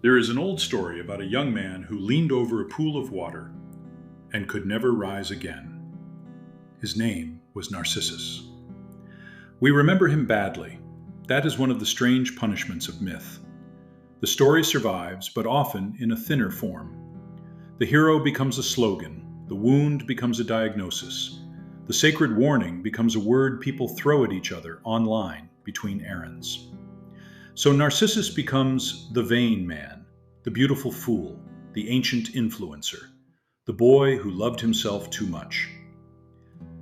There is an old story about a young man who leaned over a pool of water and could never rise again. His name was Narcissus. We remember him badly. That is one of the strange punishments of myth. The story survives, but often in a thinner form. The hero becomes a slogan, the wound becomes a diagnosis, the sacred warning becomes a word people throw at each other online between errands. So Narcissus becomes the vain man, the beautiful fool, the ancient influencer, the boy who loved himself too much.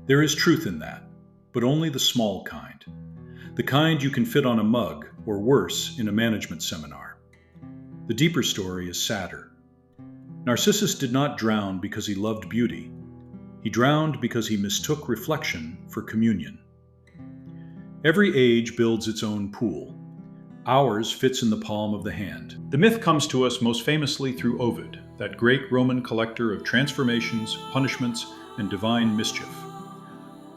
There is truth in that, but only the small kind. The kind you can fit on a mug, or worse, in a management seminar. The deeper story is sadder. Narcissus did not drown because he loved beauty. He drowned because he mistook reflection for communion. Every age builds its own pool. Ours fits in the palm of the hand. The myth comes to us most famously through Ovid, that great Roman collector of transformations, punishments, and divine mischief.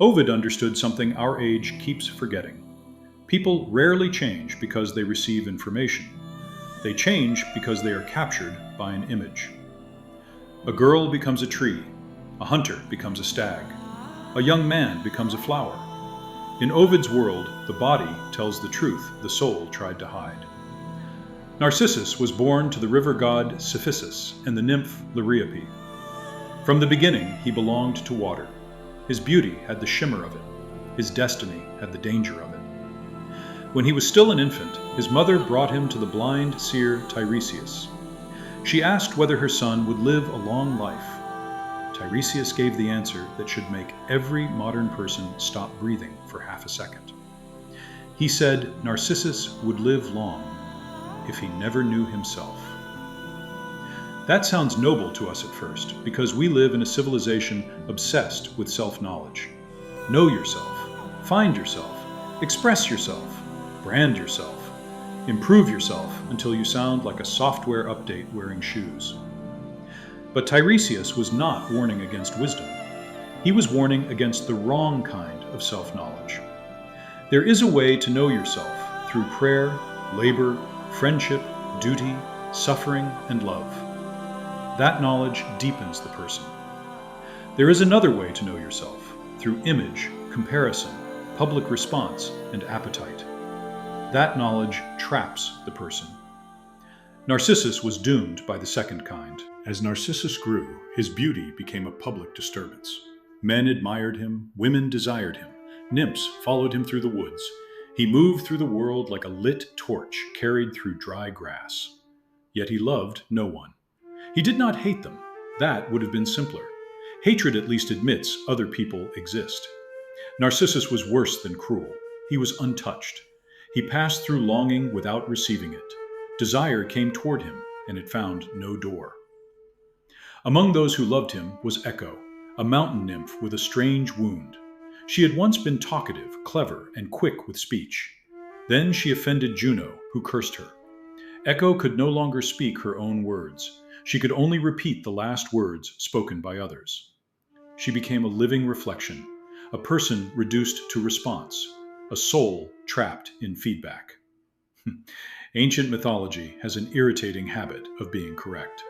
Ovid understood something our age keeps forgetting. People rarely change because they receive information. They change because they are captured by an image. A girl becomes a tree. A hunter becomes a stag. A young man becomes a flower. In Ovid's world, the body tells the truth the soul tried to hide. Narcissus was born to the river god Cephissus and the nymph Liriope. From the beginning, he belonged to water. His beauty had the shimmer of it. His destiny had the danger of it. When he was still an infant, his mother brought him to the blind seer Tiresias. She asked whether her son would live a long life. Tiresias gave the answer that should make every modern person stop breathing for half a second. He said Narcissus would live long if he never knew himself. That sounds noble to us at first, because we live in a civilization obsessed with self-knowledge. Know yourself, find yourself, express yourself, brand yourself, improve yourself until you sound like a software update wearing shoes. But Tiresias was not warning against wisdom. He was warning against the wrong kind of self-knowledge. There is a way to know yourself through prayer, labor, friendship, duty, suffering, and love. That knowledge deepens the person. There is another way to know yourself, through image, comparison, public response, and appetite. That knowledge traps the person. Narcissus was doomed by the second kind. As Narcissus grew, his beauty became a public disturbance. Men admired him, women desired him, nymphs followed him through the woods. He moved through the world like a lit torch carried through dry grass. Yet he loved no one. He did not hate them. That would have been simpler. Hatred at least admits other people exist. Narcissus was worse than cruel. He was untouched. He passed through longing without receiving it. Desire came toward him, and it found no door. Among those who loved him was Echo, a mountain nymph with a strange wound. She had once been talkative, clever, and quick with speech. Then she offended Juno, who cursed her. Echo could no longer speak her own words. She could only repeat the last words spoken by others. She became a living reflection, a person reduced to response, a soul trapped in feedback. Ancient mythology has an irritating habit of being correct.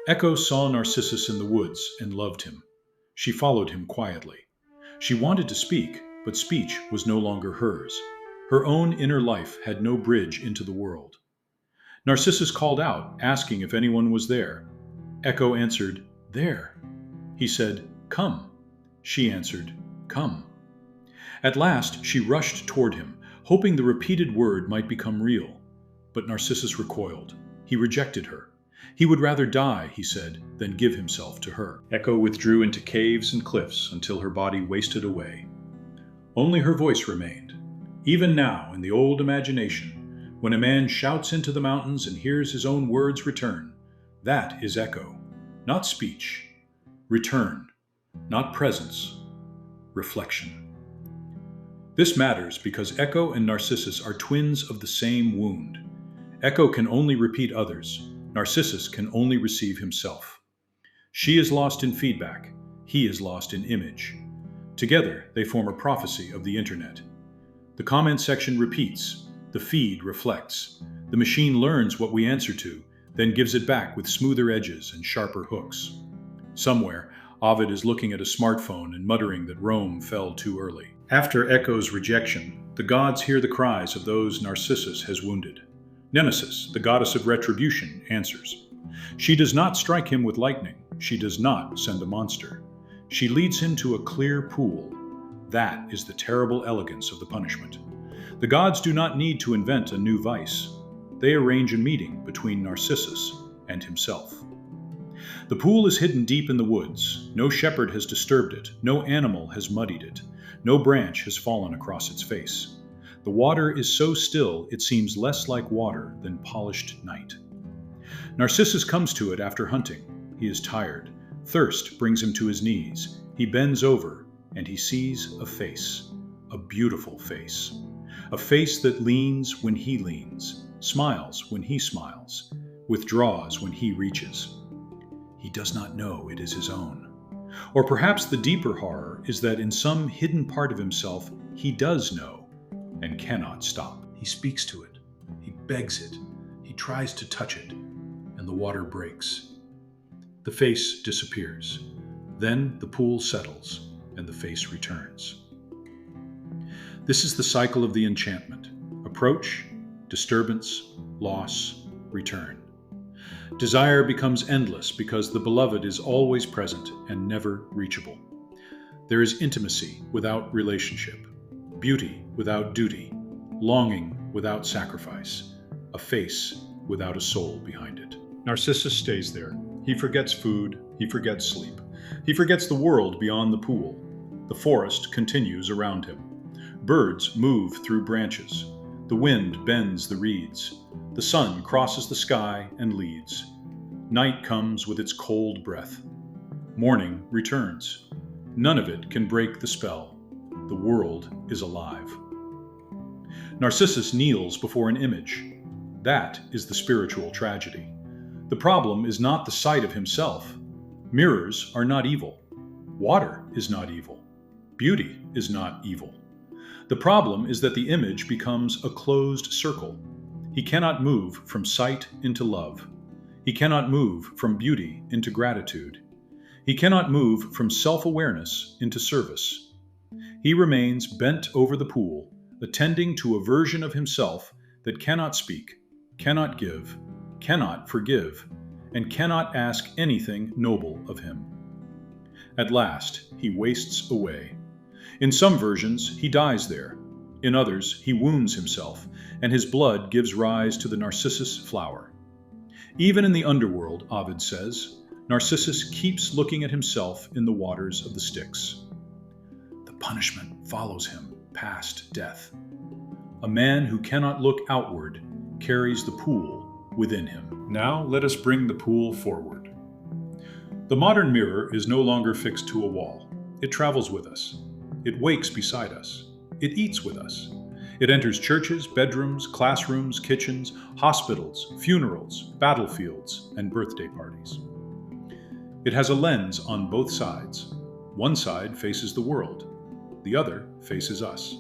Echo saw Narcissus in the woods and loved him. She followed him quietly. She wanted to speak, but speech was no longer hers. Her own inner life had no bridge into the world. Narcissus called out, asking if anyone was there. Echo answered, "There." He said, "Come." She answered, "Come." At last, she rushed toward him, hoping the repeated word might become real. But Narcissus recoiled. He rejected her. He would rather die, he said, than give himself to her. Echo withdrew into caves and cliffs until her body wasted away. Only her voice remained. Even now, in the old imagination, when a man shouts into the mountains and hears his own words return, that is echo, not speech. Return, not presence. Reflection. This matters because Echo and Narcissus are twins of the same wound. Echo can only repeat others. Narcissus can only receive himself. She is lost in feedback. He is lost in image. Together, they form a prophecy of the internet. The comment section repeats, The feed reflects. The machine learns what we answer to, then gives it back with smoother edges and sharper hooks. Somewhere, Ovid is looking at a smartphone and muttering that Rome fell too early. After Echo's rejection, the gods hear the cries of those Narcissus has wounded. Nemesis, the goddess of retribution, answers. She does not strike him with lightning. She does not send a monster. She leads him to a clear pool. That is the terrible elegance of the punishment. The gods do not need to invent a new vice. They arrange a meeting between Narcissus and himself. The pool is hidden deep in the woods. No shepherd has disturbed it. No animal has muddied it. No branch has fallen across its face. The water is so still it seems less like water than polished night. Narcissus comes to it after hunting. He is tired. Thirst brings him to his knees. He bends over, and he sees a face. A beautiful face. A face that leans when he leans, smiles when he smiles, withdraws when he reaches. He does not know it is his own. Or perhaps the deeper horror is that in some hidden part of himself he does know and cannot stop. He speaks to it. He begs it. He tries to touch it, and the water breaks. The face disappears. Then the pool settles, and the face returns. This is the cycle of the enchantment. Approach, disturbance, loss, return. Desire becomes endless because the beloved is always present and never reachable. There is intimacy without relationship, beauty without duty, longing without sacrifice, a face without a soul behind it. Narcissus stays there. He forgets food, he forgets sleep. He forgets the world beyond the pool. The forest continues around him. Birds move through branches. The wind bends the reeds. The sun crosses the sky and leads. Night comes with its cold breath. Morning returns. None of it can break the spell. The world is alive. Narcissus kneels before an image. That is the spiritual tragedy. The problem is not the sight of himself. Mirrors are not evil. Water is not evil. Beauty is not evil. The problem is that the image becomes a closed circle. He cannot move from sight into love. He cannot move from beauty into gratitude. He cannot move from self-awareness into service. He remains bent over the pool, attending to a version of himself that cannot speak, cannot give, cannot forgive, and cannot ask anything noble of him. At last, he wastes away. In some versions, he dies there. In others, he wounds himself, and his blood gives rise to the Narcissus flower. Even in the underworld, Ovid says, Narcissus keeps looking at himself in the waters of the Styx. The punishment follows him past death. A man who cannot look outward carries the pool within him. Now let us bring the pool forward. The modern mirror is no longer fixed to a wall. It travels with us. It wakes beside us. It eats with us. It enters churches, bedrooms, classrooms, kitchens, hospitals, funerals, battlefields, and birthday parties. It has a lens on both sides. One side faces the world. The other faces us.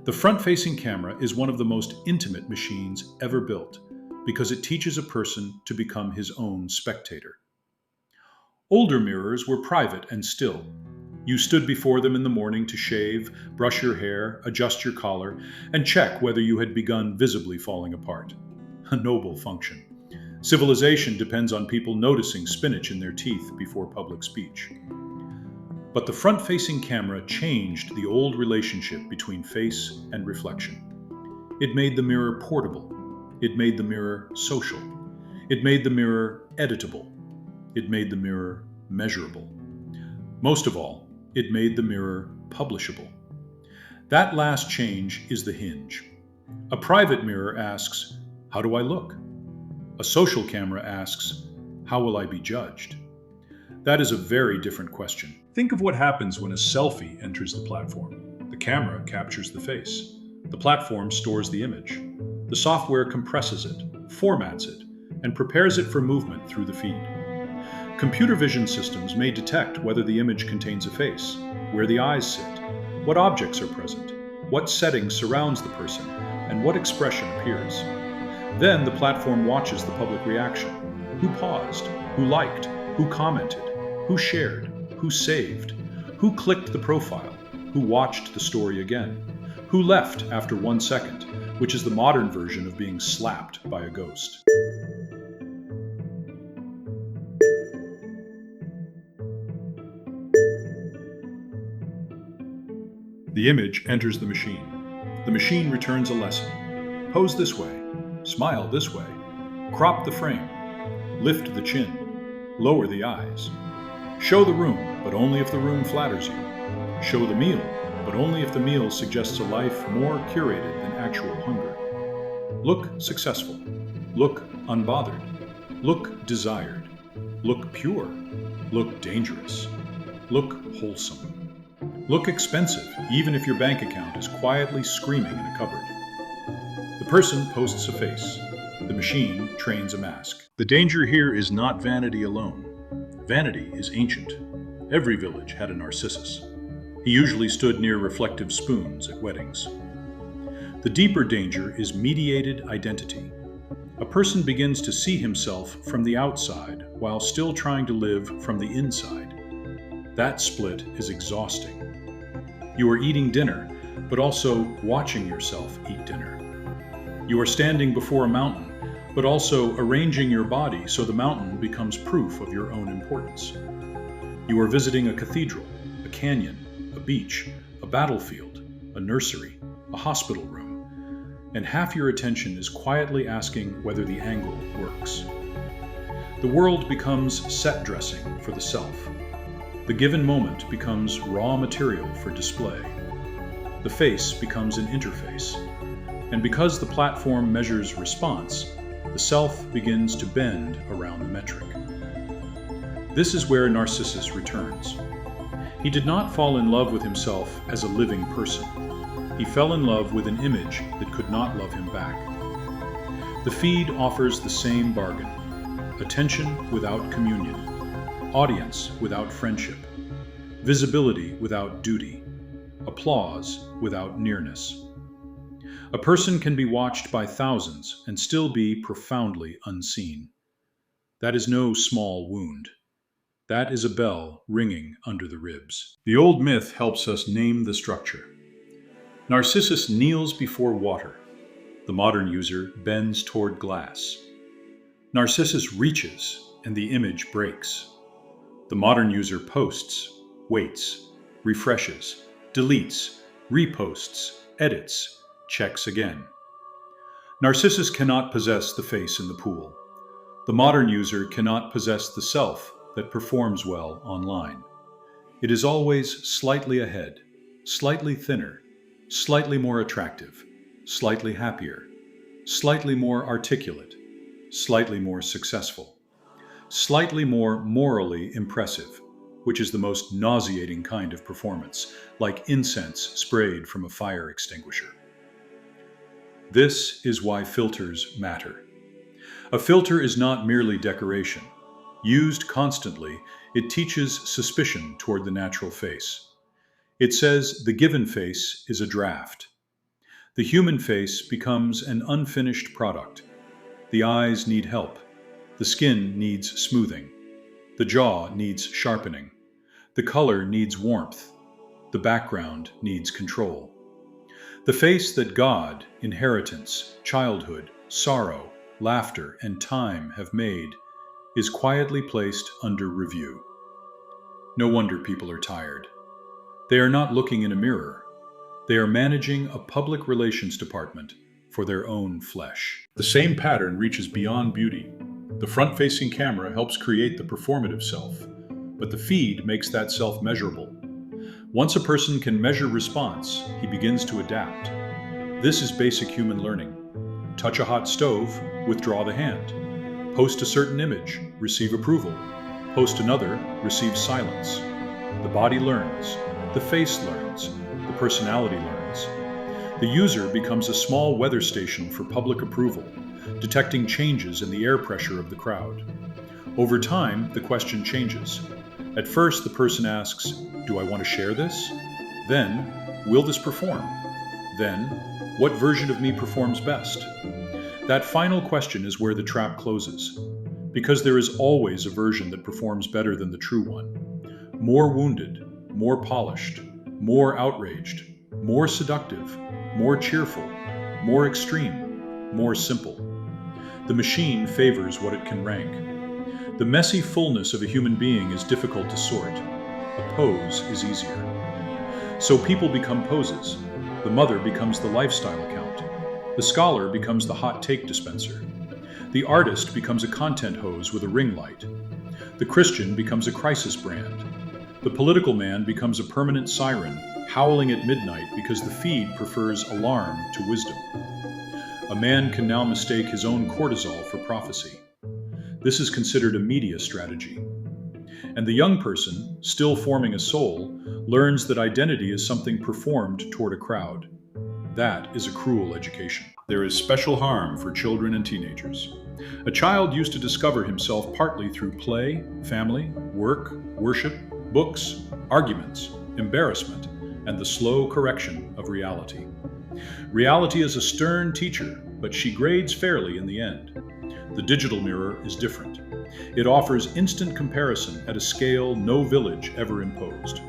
The front-facing camera is one of the most intimate machines ever built because it teaches a person to become his own spectator. Older mirrors were private and still. You stood before them in the morning to shave, brush your hair, adjust your collar, and check whether you had begun visibly falling apart. A noble function. Civilization depends on people noticing spinach in their teeth before public speech. But the front-facing camera changed the old relationship between face and reflection. It made the mirror portable. It made the mirror social. It made the mirror editable. It made the mirror measurable. Most of all, it made the mirror publishable. That last change is the hinge. A private mirror asks, "How do I look?" A social camera asks, "How will I be judged?" That is a very different question. Think of what happens when a selfie enters the platform. The camera captures the face. The platform stores the image. The software compresses it, formats it, and prepares it for movement through the feed. Computer vision systems may detect whether the image contains a face, where the eyes sit, what objects are present, what setting surrounds the person, and what expression appears. Then the platform watches the public reaction. Who paused? Who liked? Who commented? Who shared? Who saved? Who clicked the profile? Who watched the story again? Who left after 1 second, which is the modern version of being slapped by a ghost. The image enters the machine. The machine returns a lesson. Pose this way. Smile this way. Crop the frame. Lift the chin. Lower the eyes. Show the room, but only if the room flatters you. Show the meal, but only if the meal suggests a life more curated than actual hunger. Look successful. Look unbothered. Look desired. Look pure. Look dangerous. Look wholesome. Look expensive, even if your bank account is quietly screaming in a cupboard. The person posts a face. The machine trains a mask. The danger here is not vanity alone. Vanity is ancient. Every village had a Narcissus. He usually stood near reflective spoons at weddings. The deeper danger is mediated identity. A person begins to see himself from the outside while still trying to live from the inside. That split is exhausting. You are eating dinner, but also watching yourself eat dinner. You are standing before a mountain, but also arranging your body so the mountain becomes proof of your own importance. You are visiting a cathedral, a canyon, a beach, a battlefield, a nursery, a hospital room, and half your attention is quietly asking whether the angle works. The world becomes set dressing for the self. The given moment becomes raw material for display. The face becomes an interface. And because the platform measures response, the self begins to bend around the metric. This is where Narcissus returns. He did not fall in love with himself as a living person. He fell in love with an image that could not love him back. The feed offers the same bargain: attention without communion, audience without friendship, visibility without duty, applause without nearness. A person can be watched by thousands and still be profoundly unseen. That is no small wound. That is a bell ringing under the ribs. The old myth helps us name the structure. Narcissus kneels before water. The modern user bends toward glass. Narcissus reaches, and the image breaks. The modern user posts, waits, refreshes, deletes, reposts, edits, checks again. Narcissus cannot possess the face in the pool. The modern user cannot possess the self that performs well online. It is always slightly ahead, slightly thinner, slightly more attractive, slightly happier, slightly more articulate, slightly more successful, slightly more morally impressive, which is the most nauseating kind of performance, like incense sprayed from a fire extinguisher. This is why filters matter. A filter is not merely decoration. Used constantly, it teaches suspicion toward the natural face. It says the given face is a draft. The human face becomes an unfinished product. The eyes need help. The skin needs smoothing. The jaw needs sharpening. The color needs warmth. The background needs control. The face that God, inheritance, childhood, sorrow, laughter, and time have made is quietly placed under review. No wonder people are tired. They are not looking in a mirror. They are managing a public relations department for their own flesh. The same pattern reaches beyond beauty. The front-facing camera helps create the performative self, but the feed makes that self measurable. Once a person can measure response, he begins to adapt. This is basic human learning. Touch a hot stove, withdraw the hand. Post a certain image, receive approval. Post another, receive silence. The body learns, the face learns, the personality learns. The user becomes a small weather station for public approval, detecting changes in the air pressure of the crowd. Over time, the question changes. At first, the person asks, "Do I want to share this?" Then, "Will this perform?" Then, what version of me performs best? That final question is where the trap closes, because there is always a version that performs better than the true one. More wounded, more polished, more outraged, more seductive, more cheerful, more extreme, more simple. The machine favors what it can rank. The messy fullness of a human being is difficult to sort. A pose is easier. So people become poses. The mother becomes the lifestyle account. The scholar becomes the hot take dispenser. The artist becomes a content hose with a ring light. The Christian becomes a crisis brand. The political man becomes a permanent siren, howling at midnight because the feed prefers alarm to wisdom. A man can now mistake his own cortisol for prophecy. This is considered a media strategy. And the young person, still forming a soul, learns that identity is something performed toward a crowd. That is a cruel education. There is special harm for children and teenagers. A child used to discover himself partly through play, family, work, worship, books, arguments, embarrassment, and the slow correction of reality. Reality is a stern teacher, but she grades fairly in the end. The digital mirror is different. It offers instant comparison at a scale no village ever imposed.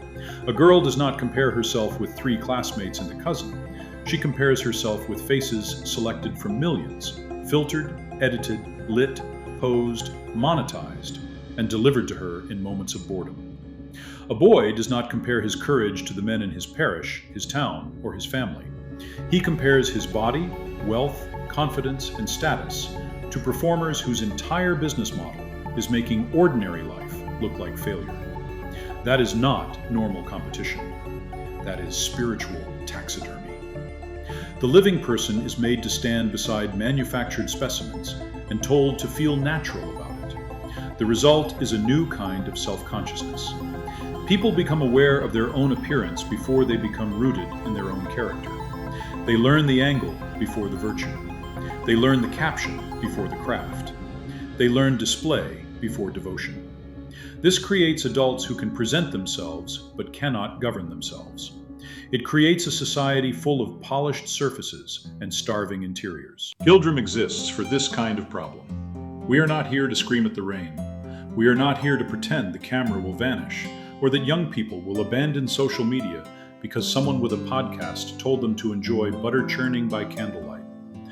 A girl does not compare herself with 3 classmates and a cousin. She compares herself with faces selected from millions, filtered, edited, lit, posed, monetized, and delivered to her in moments of boredom. A boy does not compare his courage to the men in his parish, his town, or his family. He compares his body, wealth, confidence, and status to performers whose entire business model is making ordinary life look like failure. That is not normal competition. That is spiritual taxidermy. The living person is made to stand beside manufactured specimens and told to feel natural about it. The result is a new kind of self-consciousness. People become aware of their own appearance before they become rooted in their own character. They learn the angle before the virtue. They learn the caption before the craft. They learn display before devotion. This creates adults who can present themselves but cannot govern themselves. It creates a society full of polished surfaces and starving interiors. Guildrim exists for this kind of problem. We are not here to scream at the rain. We are not here to pretend the camera will vanish or that young people will abandon social media because someone with a podcast told them to enjoy butter churning by candlelight.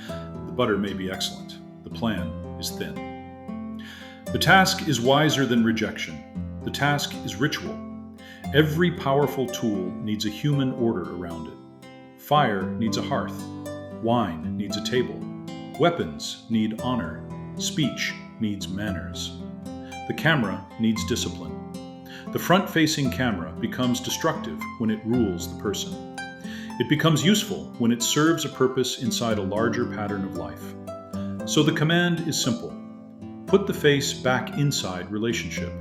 The butter may be excellent. The plan is thin. The task is wiser than rejection. The task is ritual. Every powerful tool needs a human order around it. Fire needs a hearth. Wine needs a table. Weapons need honor. Speech needs manners. The camera needs discipline. The front-facing camera becomes destructive when it rules the person. It becomes useful when it serves a purpose inside a larger pattern of life. So the command is simple. Put the face back inside relationship.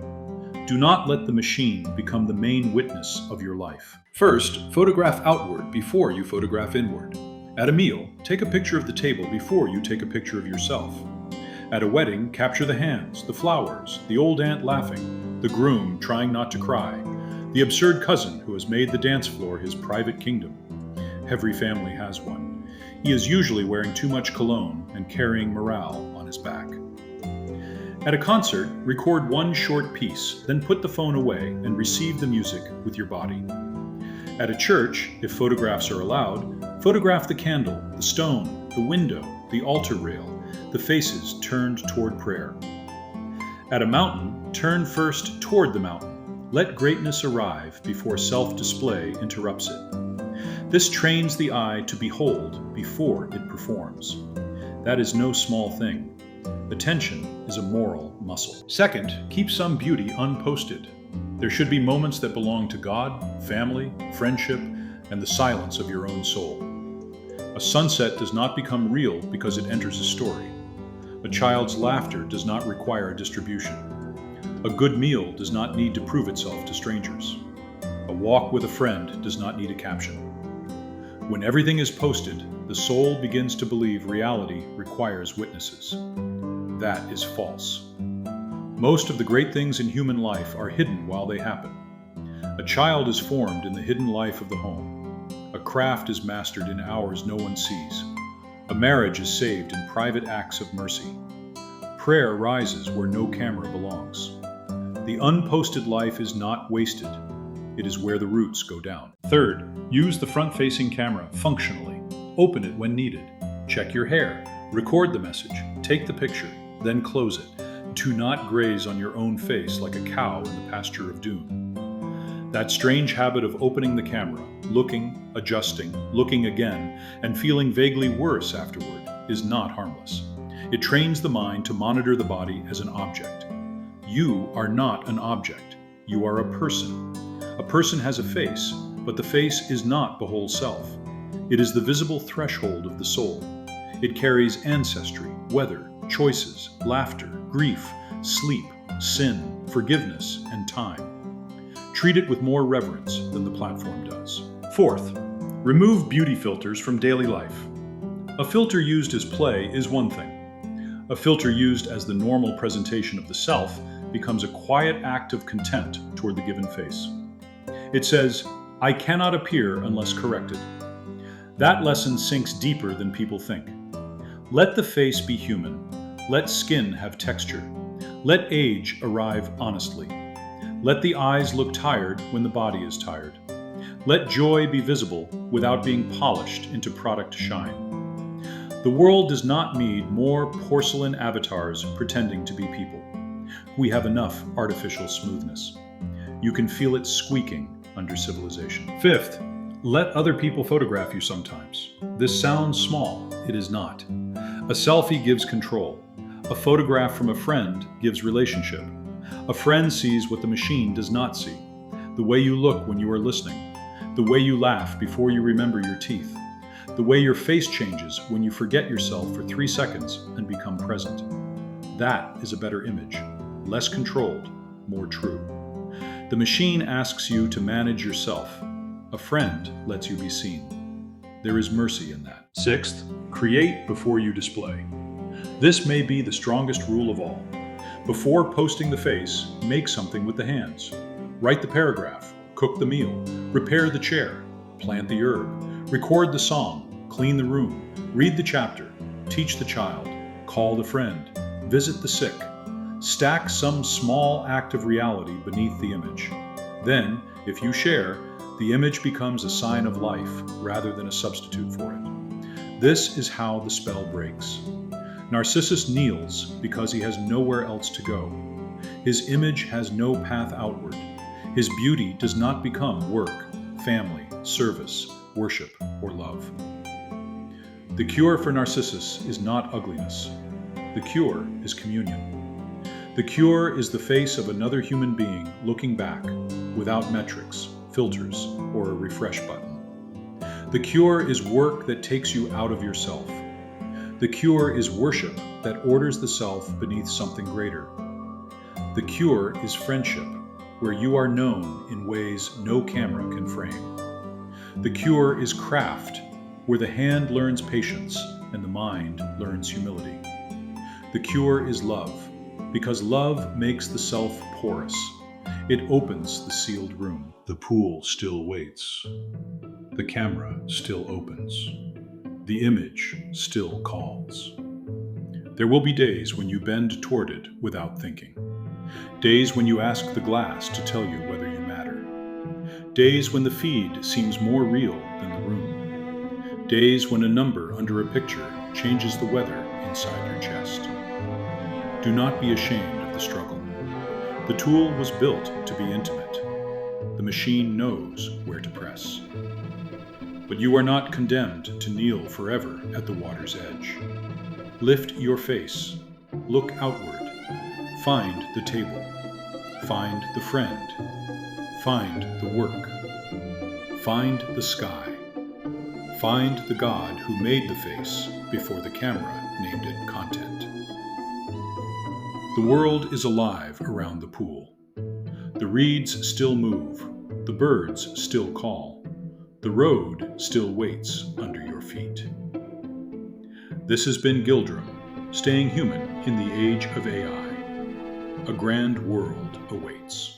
Do not let the machine become the main witness of your life. First, photograph outward before you photograph inward. At a meal, take a picture of the table before you take a picture of yourself. At a wedding, capture the hands, the flowers, the old aunt laughing, the groom trying not to cry, the absurd cousin who has made the dance floor his private kingdom. Every family has one. He is usually wearing too much cologne and carrying morale on his back. At a concert, record one short piece, then put the phone away and receive the music with your body. At a church, if photographs are allowed, photograph the candle, the stone, the window, the altar rail, the faces turned toward prayer. At a mountain, turn first toward the mountain. Let greatness arrive before self-display interrupts it. This trains the eye to behold before it performs. That is no small thing. Attention is a moral muscle. Second, keep some beauty unposted. There should be moments that belong to God, family, friendship, and the silence of your own soul. A sunset does not become real because it enters a story. A child's laughter does not require distribution. A good meal does not need to prove itself to strangers. A walk with a friend does not need a caption. When everything is posted, the soul begins to believe reality requires witnesses. That is false. Most of the great things in human life are hidden while they happen. A child is formed in the hidden life of the home. A craft is mastered in hours no one sees. A marriage is saved in private acts of mercy. Prayer rises where no camera belongs. The unposted life is not wasted. It is where the roots go down. Third, use the front-facing camera functionally. Open it when needed. Check your hair. Record the message. Take the picture. Then close it. Do not graze on your own face like a cow in the pasture of doom. That strange habit of opening the camera, looking, adjusting, looking again, and feeling vaguely worse afterward is not harmless. It trains the mind to monitor the body as an object. You are not an object. You are a person. A person has a face, but the face is not the whole self. It is the visible threshold of the soul. It carries ancestry, weather, choices, laughter, grief, sleep, sin, forgiveness, and time. Treat it with more reverence than the platform does. Fourth, remove beauty filters from daily life. A filter used as play is one thing. A filter used as the normal presentation of the self becomes a quiet act of contempt toward the given face. It says, "I cannot appear unless corrected." That lesson sinks deeper than people think. Let the face be human. Let skin have texture. Let age arrive honestly. Let the eyes look tired when the body is tired. Let joy be visible without being polished into product shine. The world does not need more porcelain avatars pretending to be people. We have enough artificial smoothness. You can feel it squeaking under civilization. Fifth, let other people photograph you sometimes. This sounds small. It is not. A selfie gives control. A photograph from a friend gives relationship. A friend sees what the machine does not see. The way you look when you are listening. The way you laugh before you remember your teeth. The way your face changes when you forget yourself for 3 seconds and become present. That is a better image. Less controlled, more true. The machine asks you to manage yourself. A friend lets you be seen. There is mercy in that. Sixth, create before you display. This may be the strongest rule of all. Before posting the face, make something with the hands. Write the paragraph, cook the meal, repair the chair, plant the herb, record the song, clean the room, read the chapter, teach the child, call the friend, visit the sick. Stack some small act of reality beneath the image. Then, if you share, the image becomes a sign of life rather than a substitute for it. This is how the spell breaks. Narcissus kneels because he has nowhere else to go. His image has no path outward. His beauty does not become work, family, service, worship, or love. The cure for Narcissus is not ugliness. The cure is communion. The cure is the face of another human being looking back, without metrics, filters, or a refresh button. The cure is work that takes you out of yourself. The cure is worship that orders the self beneath something greater. The cure is friendship, where you are known in ways no camera can frame. The cure is craft, where the hand learns patience and the mind learns humility. The cure is love, because love makes the self porous. It opens the sealed room. The pool still waits. The camera still opens. The image still calls. There will be days when you bend toward it without thinking. Days when you ask the glass to tell you whether you matter. Days when the feed seems more real than the room. Days when a number under a picture changes the weather inside your chest. Do not be ashamed of the struggle. The tool was built to be intimate. The machine knows where to press. But you are not condemned to kneel forever at the water's edge. Lift your face. Look outward. Find the table. Find the friend. Find the work. Find the sky. Find the God who made the face before the camera named it content. The world is alive around the pool. The reeds still move. The birds still call. The road still waits under your feet. This has been Guildrim, staying human in the age of AI. A grand world awaits.